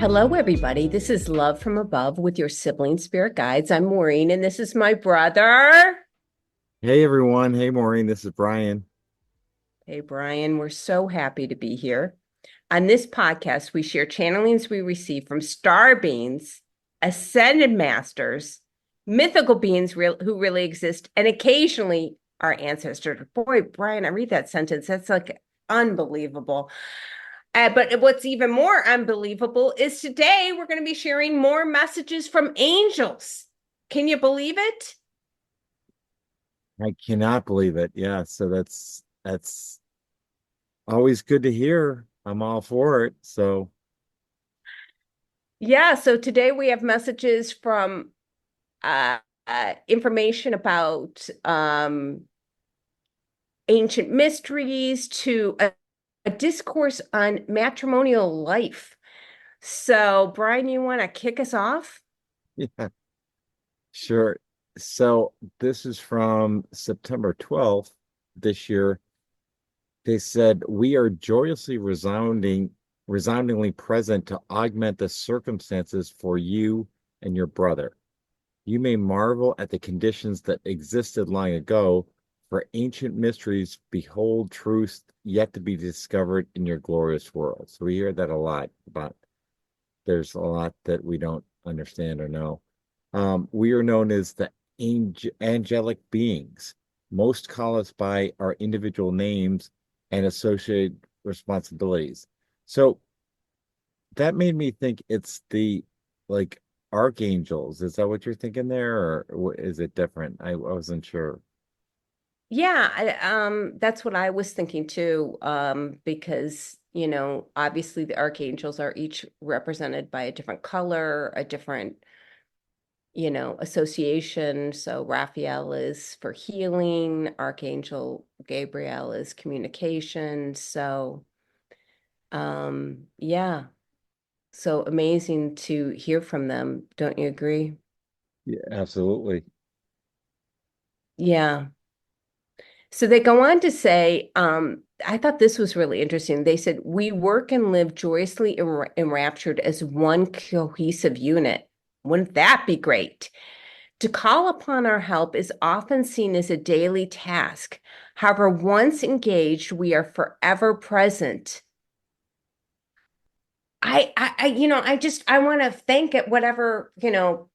Hello, everybody. This is Love from Above with your Sibling Spirit Guides. I'm Maureen, and this is my brother. Hey everyone. Hey Maureen, this is Brian. Hey, Brian, we're so happy to be here. On this podcast, we share channelings we receive from star beings, ascended masters, mythical beings who really exist, and occasionally our ancestors. Boy, Brian, I read that sentence. That's like unbelievable. But what's even more unbelievable is today we're going to be sharing more messages from angels. Can you believe it? I cannot believe it. Yeah, so that's always good to hear. I'm all for it. So, Yeah, so today we have messages from information about ancient mysteries to a discourse on matrimonial life. So, Brian, you want to kick us off? yeah, sure. So, this is from September 12th this year. They said, "We are joyously resoundingly present to augment the circumstances for you and your brother. You may marvel at the conditions that existed long ago, for ancient mysteries behold truths yet to be discovered in your glorious world." So we hear that a lot about there's a lot that we don't understand or know. We are known as the angelic beings. Most call us by our individual names and associated responsibilities. So that made me think it's the like archangels. Is that what you're thinking there, or is it different? I wasn't sure. Yeah, that's what I was thinking too, because, obviously the archangels are each represented by a different color, a different, association. So Raphael is for healing, Archangel Gabriel is communication. So, yeah, so amazing to hear from them. Don't you agree? Yeah, absolutely. Yeah. So they go on to say, I thought this was really interesting. They said, we work and live joyously enraptured as one cohesive unit. Wouldn't that be great? To call upon our help is often seen as a daily task. However, once engaged, we are forever present. I want to thank it, whatever,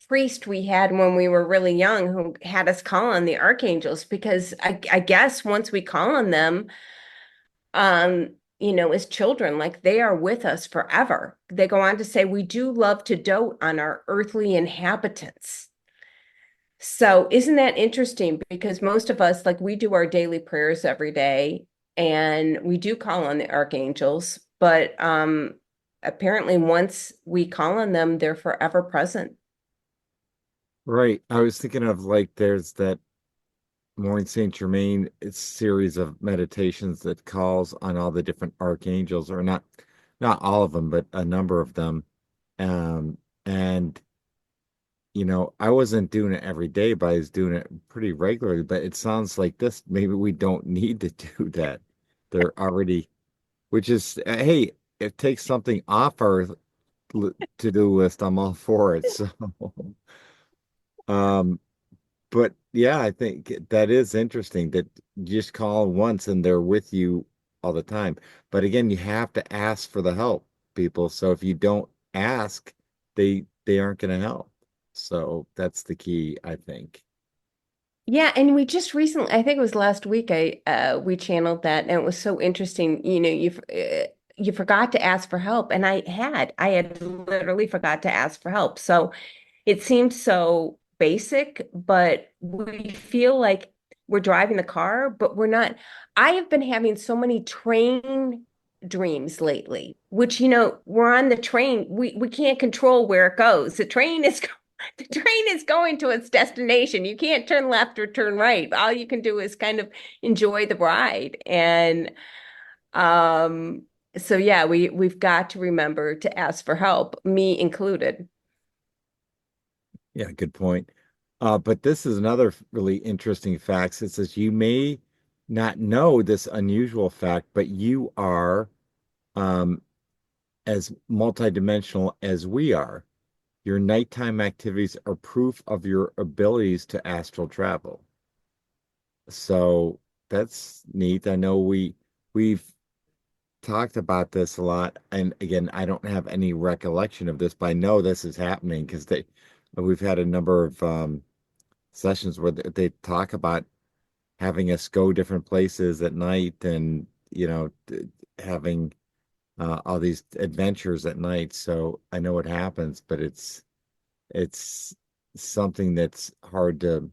priest we had when we were really young who had us call on the archangels, because I guess once we call on them, as children, like they are with us forever. They go on to say, we do love to dote on our earthly inhabitants. So isn't that interesting? Because most of us, like we do our daily prayers every day and we do call on the archangels, but apparently once we call on them, they're forever present. Right. I was thinking of like there's that Maureen Saint Germain series of meditations that calls on all the different archangels, or not all of them, but a number of them. And I wasn't doing it every day, but I was doing it pretty regularly. But it sounds like this, maybe we don't need to do that. They're already, which is, hey, it takes something off our to-do list. I'm all for it. So, um, but yeah, I think that is interesting that you just call once and they're with you all the time. But again, you have to ask for the help, people. So if you don't ask, they aren't going to help. So that's the key, I think. Yeah, and we just recently, I think it was last week, we channeled that, and it was so interesting. You forgot to ask for help, and I had literally forgot to ask for help. So it seems so basic, but we feel like we're driving the car, but we're not. I have been having so many train dreams lately, which, we're on the train. We can't control where it goes. The train is going to its destination. You can't turn left or turn right. All you can do is kind of enjoy the ride. And um, so yeah, we've got to remember to ask for help, me included. Yeah, good point. But this is another really interesting fact. It says you may not know this unusual fact, but you are um, as multidimensional as we are. Your nighttime activities are proof of your abilities to astral travel. So that's neat. I know we've talked about this a lot, and again, I don't have any recollection of this, but I know this is happening because they we've had a number of sessions where they talk about having us go different places at night, and having all these adventures at night. So I know it happens, but it's something that's hard to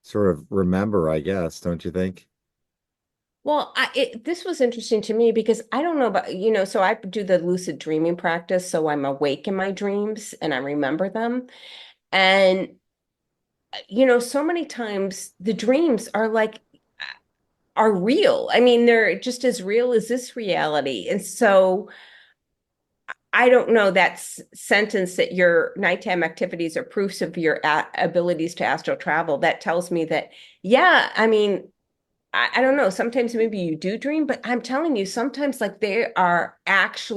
sort of remember, I guess, don't you think? Well, this was interesting to me because I don't know about, so I do the lucid dreaming practice. So I'm awake in my dreams and I remember them. And, so many times the dreams are real. I mean, they're just as real as this reality. And so I don't know that sentence that your nighttime activities are proofs of your abilities to astral travel. That tells me that, yeah, I mean, I don't know. Sometimes maybe you do dream, but I'm telling you, sometimes like they are as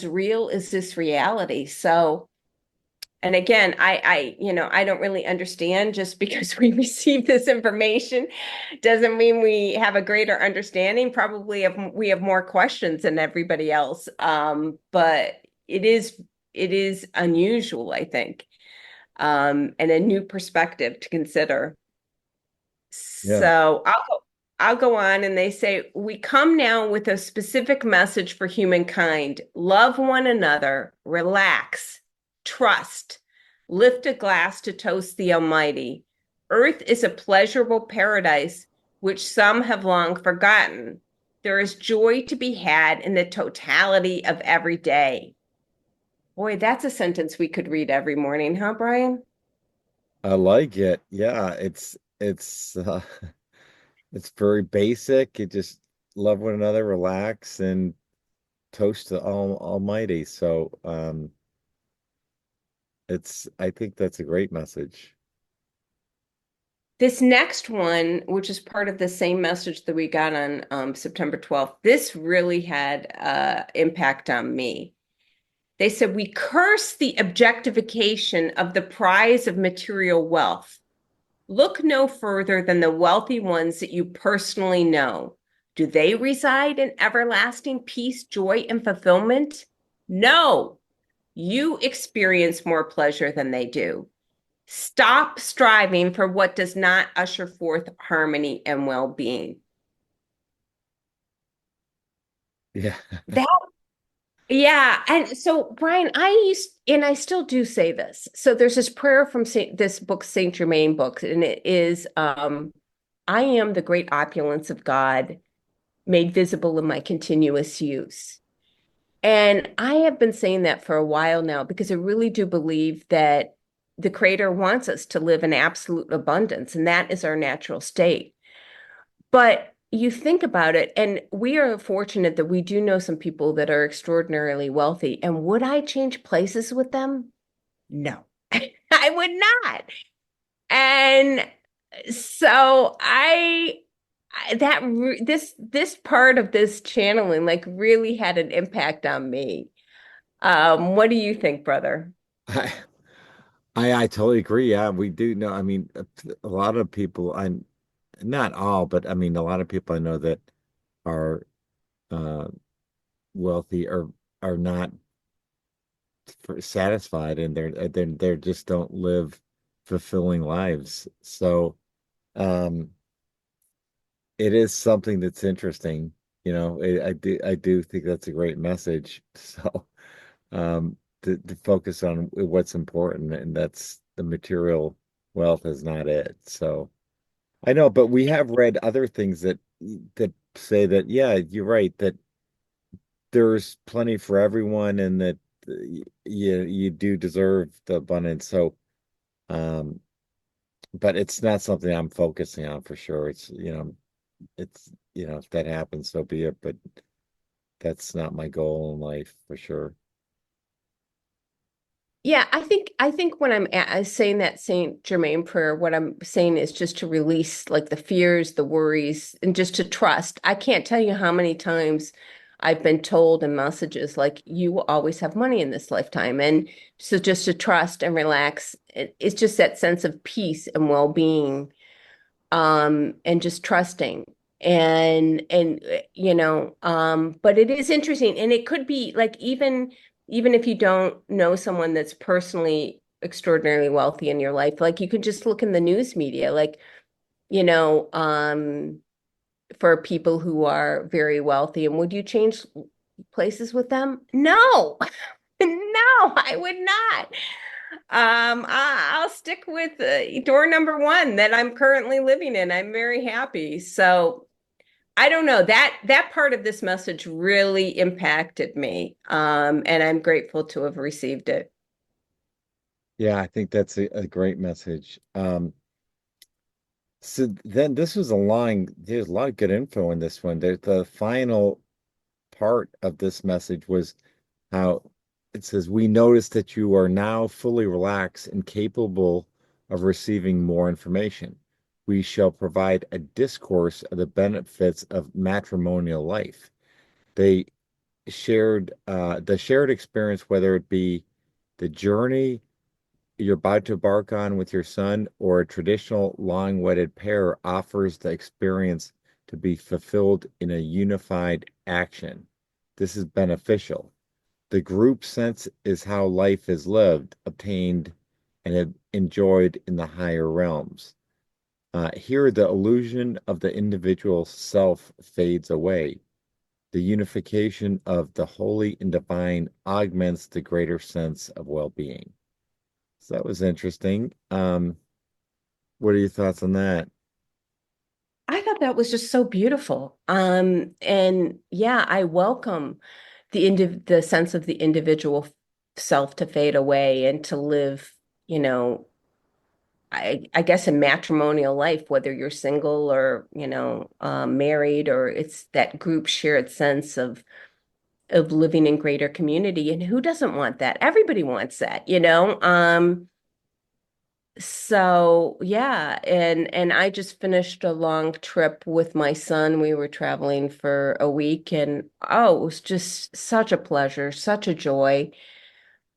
real as this reality. So, and again, I don't really understand just because we receive this information doesn't mean we have a greater understanding. Probably we have more questions than everybody else. But it is unusual, I think, and a new perspective to consider. Yeah. So I'll go on and they say, we come now with a specific message for humankind. Love one another, relax, trust, lift a glass to toast the Almighty. Earth is a pleasurable paradise which some have long forgotten. There is joy to be had in the totality of every day. Boy, that's a sentence we could read every morning, huh, Brian? I like it. Yeah, it's very basic. You just love one another, relax, and toast the Almighty. So, it's I think that's a great message. This next one, which is part of the same message that we got on September 12th, this really had impact on me. They said, we curse the objectification of the prize of material wealth. Look no further than the wealthy ones that you personally know. Do they reside in everlasting peace, joy, and fulfillment? No, you experience more pleasure than they do. Stop striving for what does not usher forth harmony and well being. Yeah. That, yeah. And so, Brian, and I still do say this. So there's this prayer from this book, Saint Germain book, and it is, I am the great opulence of God made visible in my continuous use. And I have been saying that for a while now because I really do believe that the Creator wants us to live in absolute abundance, and that is our natural state. But you think about it, and we are fortunate that we do know some people that are extraordinarily wealthy. And would I change places with them? No, I would not. And so this part of this channeling like really had an impact on me. What do you think, brother? I I totally agree. Yeah, we do know. I mean, a lot of people, not all, but I mean, a lot of people I know that are uh, wealthy are not satisfied, and they're just don't live fulfilling lives. So, um, it is something that's interesting. I do think that's a great message. So, to focus on what's important, and that's the material wealth is not it. So I know, but we have read other things that say that, yeah, you're right, that there's plenty for everyone, and that you do deserve the abundance. So, um, but it's not something I'm focusing on for sure. If that happens, so be it. But that's not my goal in life for sure. Yeah, I think when saying that Saint Germain prayer, what I'm saying is just to release like the fears, the worries, and just to trust. I can't tell you how many times I've been told in messages like, you will always have money in this lifetime. And so just to trust and relax, it's just that sense of peace and well-being, and just trusting. But it is interesting. And it could be like, even if you don't know someone that's personally extraordinarily wealthy in your life, like you could just look in the news media, like, you know, for people who are very wealthy. And would you change places with them? No, no, I would not. I'll stick with door number one that I'm currently living in. I'm very happy. So I don't know, that part of this message really impacted me. And I'm grateful to have received it. Yeah, I think that's a great message. So then this was a line, there's a lot of good info in this one. The final part of this message was how it says, we notice that you are now fully relaxed and capable of receiving more information. We shall provide a discourse of the benefits of matrimonial life. They shared the shared experience, whether it be the journey you're about to embark on with your son or a traditional long-wedded pair, offers the experience to be fulfilled in a unified action. This is beneficial. The group sense is how life is lived, obtained, and enjoyed in the higher realms. Here, the illusion of the individual self fades away. The unification of the holy and divine augments the greater sense of well-being. So that was interesting. What are your thoughts on that? I thought that was just so beautiful. And yeah, I welcome the sense of the individual self to fade away and to live, you know, I guess a matrimonial life, whether you're single or, married, or it's that group shared sense of living in greater community. And who doesn't want that? Everybody wants that, you know? So yeah, and I just finished a long trip with my son. We were traveling for a week, and oh, it was just such a pleasure, such a joy.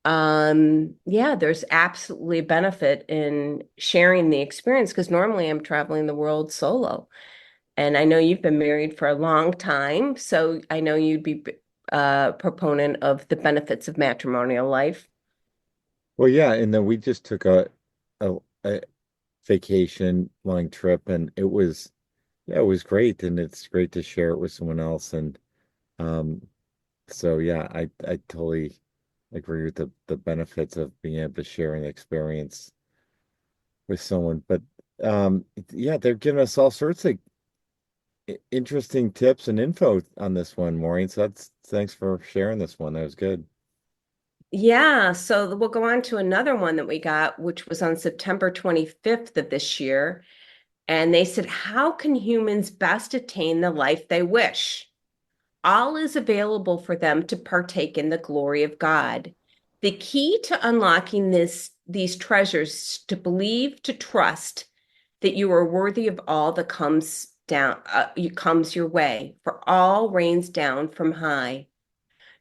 Yeah, there's absolutely a benefit in sharing the experience because normally I'm traveling the world solo. And I know you've been married for a long time, so I know you'd be a proponent of the benefits of matrimonial life. Well, yeah, and then we just took a vacation long trip, and it was, yeah, it was great, and it's great to share it with someone else. And um so yeah, I totally agree with the benefits of being able to share an experience with someone. But yeah, they're giving us all sorts of interesting tips and info on this one, Maureen. So that's thanks for sharing this one. That was good. Yeah, so we'll go on to another one that we got, which was on September 25th of this year. And they said, how can humans best attain the life they wish? All is available for them to partake in the glory of God. The key to unlocking these treasures is to believe, to trust that you are worthy of all that comes your way, for all rains down from high.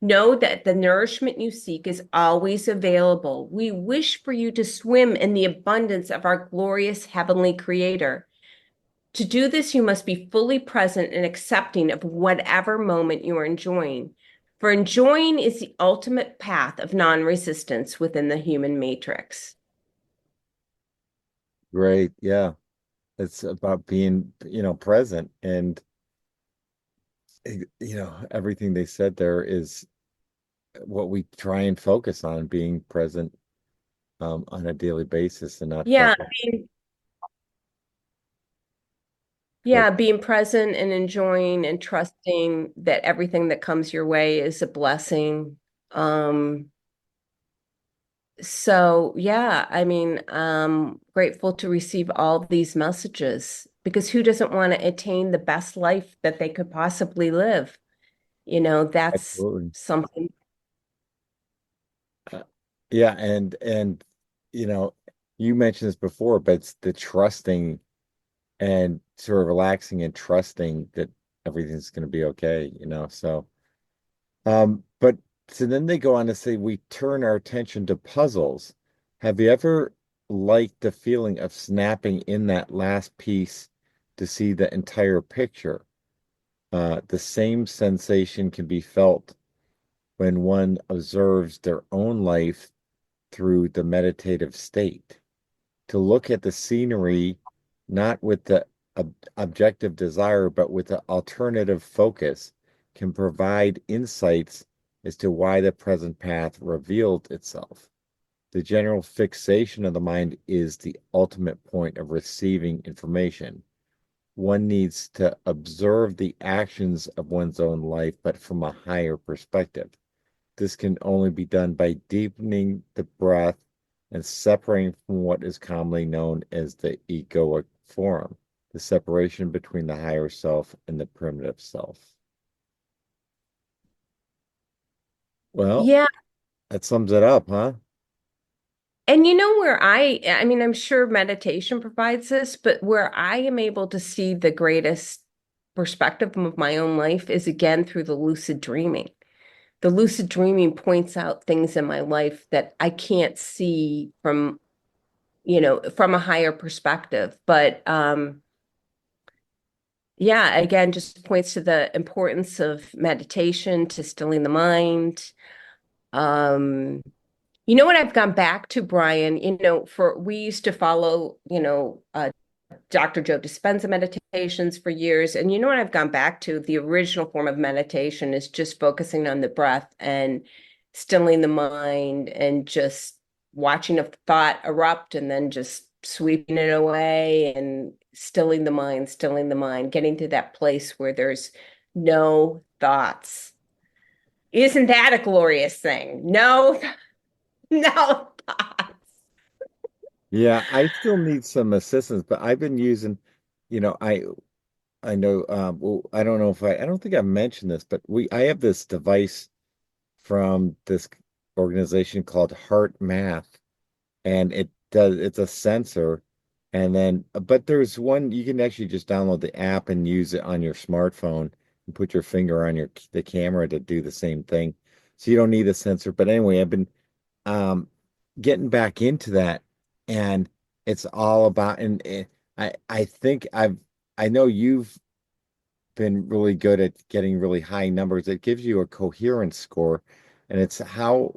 Know that the nourishment you seek is always available. We wish for you to swim in the abundance of our glorious heavenly creator. To do this, you must be fully present and accepting of whatever moment you are enjoying. For enjoying is the ultimate path of non-resistance within the human matrix. Great. Yeah. It's about being, present and everything they said there is what we try and focus on, being present on a daily basis and not Yeah, focus. But being present and enjoying and trusting that everything that comes your way is a blessing. Um, So yeah, I mean, grateful to receive all these messages because who doesn't want to attain the best life that they could possibly live? That's absolutely. something. Uh, yeah, and you know, you mentioned this before, but it's the trusting and sort of relaxing and trusting that everything's going to be okay, so But so then they go on to say we turn our attention to puzzles. Have you ever liked the feeling of snapping in that last piece to see the entire picture? The same sensation can be felt when one observes their own life through the meditative state. To look at the scenery not with the objective desire, but with the alternative focus can provide insights as to why the present path revealed itself. The general fixation of the mind is the ultimate point of receiving information. One needs to observe the actions of one's own life, but from a higher perspective. This can only be done by deepening the breath and separating from what is commonly known as the egoic form, the separation between the higher self and the primitive self. Well, Yeah. that sums it up, huh? And you know where I mean, I'm sure meditation provides this, but where I am able to see the greatest perspective of my own life is again through the lucid dreaming. The lucid dreaming points out things in my life that I can't see from, from a higher perspective. But yeah, again, just points to the importance of meditation, to stilling the mind. Um, You know what I've gone back to, Brian? We used to follow, Dr. Joe Dispenza meditations for years. And you know what I've gone back to? The original form of meditation is just focusing on the breath and stilling the mind and just watching a thought erupt and then just sweeping it away and stilling the mind, getting to that place where there's no thoughts. Isn't that a glorious thing? No, no thoughts. Yeah, I still need some assistance, but I've been using, you know, I know well, I don't know if I don't think I mentioned this, but we I have this device from this organization called Heart Math, and it's a sensor, and then but there's one you can actually just download the app and use it on your smartphone and put your finger on the camera to do the same thing, so you don't need a sensor. But anyway, I've been um getting back into that, and it's all about, and I think I know you've been really good at getting really high numbers. It gives you a coherence score, and it's how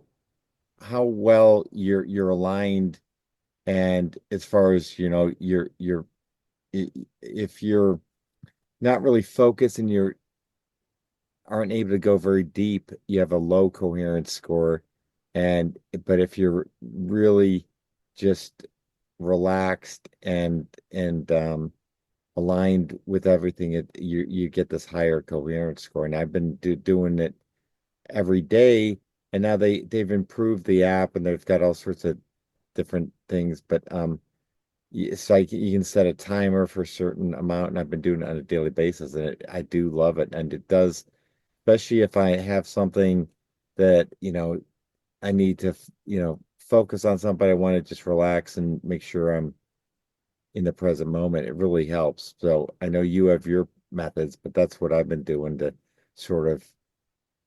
well you're aligned. And as far as you're if you're not really focused and you aren't able to go very deep, you have a low coherence score. And but if you're really just relaxed and aligned with everything, you get this higher coherence score. And I've been doing it every day, and now they've improved the app and they've got all sorts of different things. But so you can set a timer for a certain amount, and I've been doing it on a daily basis, and I do love it, and it does, especially if I have something that I need to focus on something. I want to just relax and make sure I'm in the present moment. It really helps. So I know you have your methods, but that's what I've been doing to sort of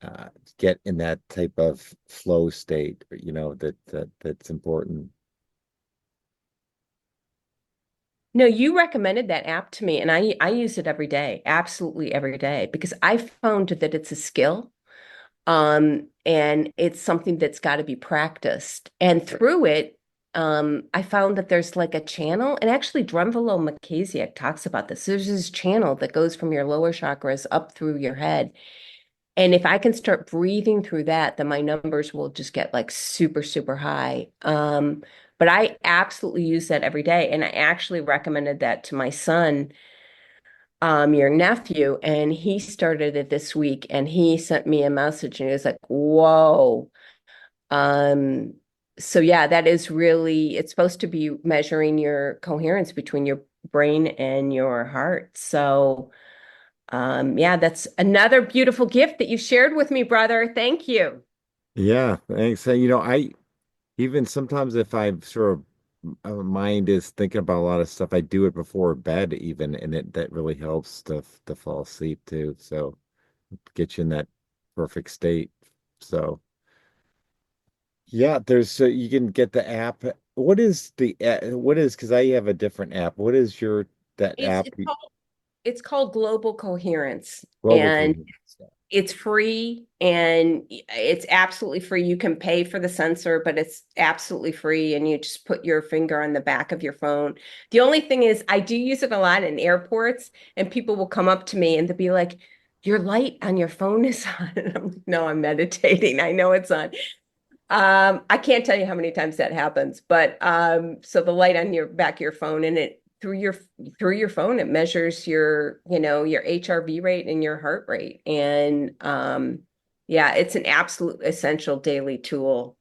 uh, get in that type of flow state, that's important. No, you recommended that app to me, and I use it every day, absolutely every day, because I found that it's a skill, and it's something that's got to be practiced. And through it, I found that there's like a channel, and actually Drunvalo Makaziak talks about this. There's this channel that goes from your lower chakras up through your head. And if I can start breathing through that, then my numbers will just get like super, super high. But I absolutely use that every day. And I actually recommended that to my son, your nephew, and he started it this week and he sent me a message and he was like, whoa. Um, so yeah, that is really, it's supposed to be measuring your coherence between your brain and your heart. So yeah, that's another beautiful gift that you shared with me, brother. Thank you. Yeah, thanks. So, I even sometimes if I've sort of mind is thinking about a lot of stuff, I do it before bed even, and that really helps to fall asleep too. So get you in that perfect state. So yeah, there's you can get the app. What is what is, because I have a different app. What is your that It's app? it's called it's called Global Coherence, Global and Coherence. it's free, and it's absolutely free. You can pay for the sensor, but it's absolutely free, and you just put your finger on the back of your phone. The only thing is, I do use it a lot in airports, and people will come up to me and they'll be like, "Your light on your phone is on." And I'm like, "No, I'm meditating. I know it's on." I can't tell you how many times that happens, but so the light on your back of your phone, and it through your phone, it measures your HRV rate and your heart rate. And yeah, it's an absolute essential daily tool.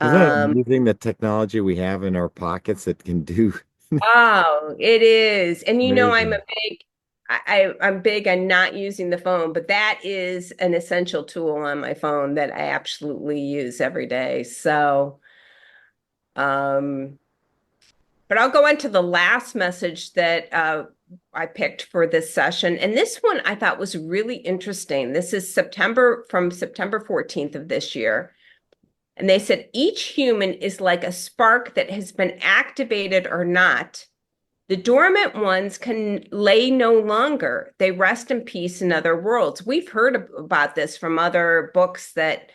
Isn't it Um, amazing the technology we have in our pockets that can do oh, it is. And I'm a amazing? big I'm big on not using the phone, but that is an essential tool on my phone that I absolutely use every day. So um but I'll go into the last message that I picked for this session. And this one I thought was really interesting. This is September 14th of this year. And they said each human is like a spark that has been activated or not. The dormant ones can lay no longer. They rest in peace in other worlds. We've heard about this from other books that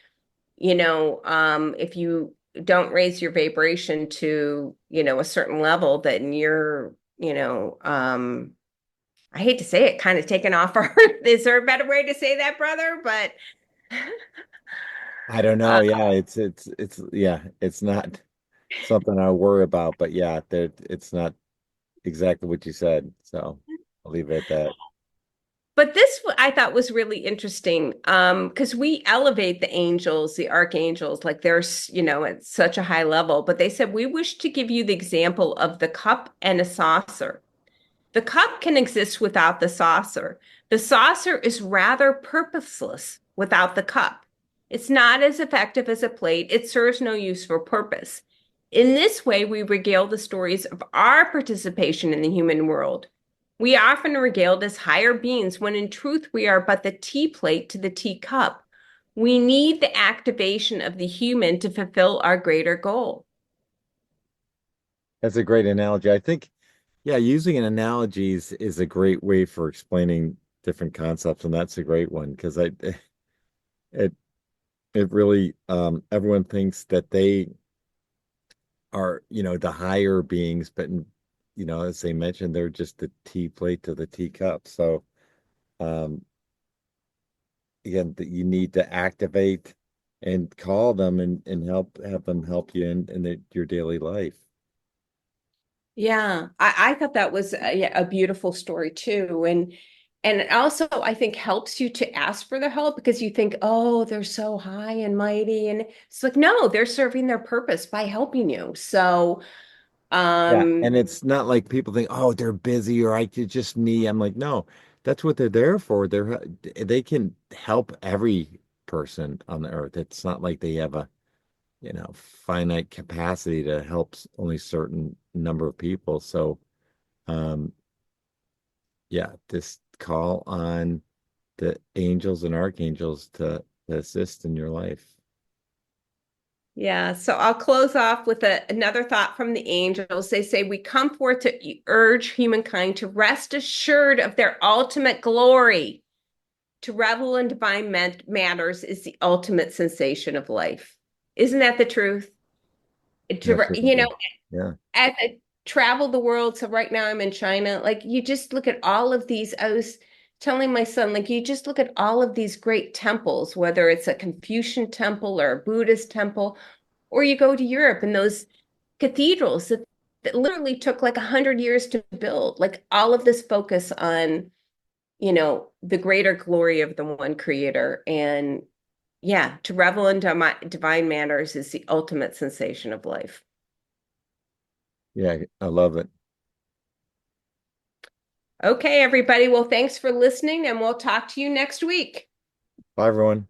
if you don't raise your vibration to, a certain level, then you're, I hate to say it, kind of taken off Earth. Is there a better way to say that, brother? But I don't uh, know. Yeah, it's yeah, it's not something I worry about, but yeah, it's not exactly what you said. So I'll leave it at that. but this I thought was really interesting, because we elevate the angels, the archangels, like at such a high level. But they said we wish to give you the example of the cup and a saucer. The cup can exist without the saucer. The saucer is rather purposeless without the cup. It's not as effective as a plate. It serves no useful purpose. In this way, we regale the stories of our participation in the human world. We often are regaled as higher beings when in truth we are but the tea plate to the teacup. We need the activation of the human to fulfill our greater goal. That's a great analogy. I think, yeah, using an analogies is a great way for explaining different concepts, and that's a great one because I it it really everyone thinks that they are, the higher beings, but as they mentioned, they're just the tea plate to the teacup. So um again, that you need to activate and call them and have them help you in your daily life. Yeah, I thought that was yeah, a beautiful story too. And it also I think helps you to ask for the help because you think, oh, they're so high and mighty. And it's like, no, they're serving their purpose by helping you. So Yeah. And um it's not like people think, oh, they're busy or I could just me. I'm like, no, that's what they're there for. They can help every person on the earth. It's not like they have a, finite capacity to help only certain number of people. So, um, yeah, just call on the angels and archangels to assist in your life. yeah, so I'll close off with another thought from the angels. They say, we come forth to urge humankind to rest assured of their ultimate glory. To revel in divine matters is the ultimate sensation of life. Isn't that the truth? Absolutely. Yeah. As I travel the world, so right now I'm in China, like you just look at all of these. I was telling my son, like, you just look at all of these great temples, whether it's a Confucian temple or a Buddhist temple, or you go to Europe and those cathedrals that literally took like 100 years to build, like all of this focus on, the greater glory of the one creator. And yeah, to revel in divine matters is the ultimate sensation of life. Yeah. I love it. Okay, everybody. Well, thanks for listening, and we'll talk to you next week. Bye, everyone.